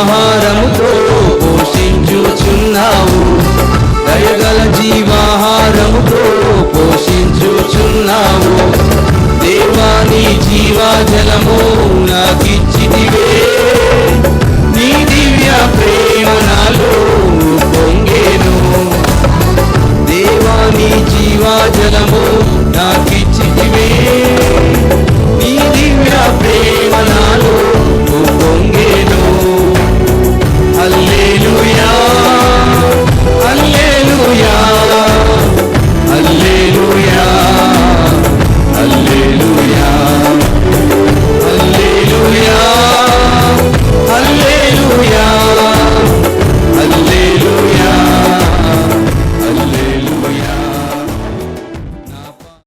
జీవాహారముతో పోషించుచున్నావు, దయగల జీవాహారముతో పోషించుచున్నావు. దేవాని జీవజలము నాకిచ్చితివే, నీ దివ్య ప్రేమ నాలో పొంగేను. దేవాని జీవజలము నా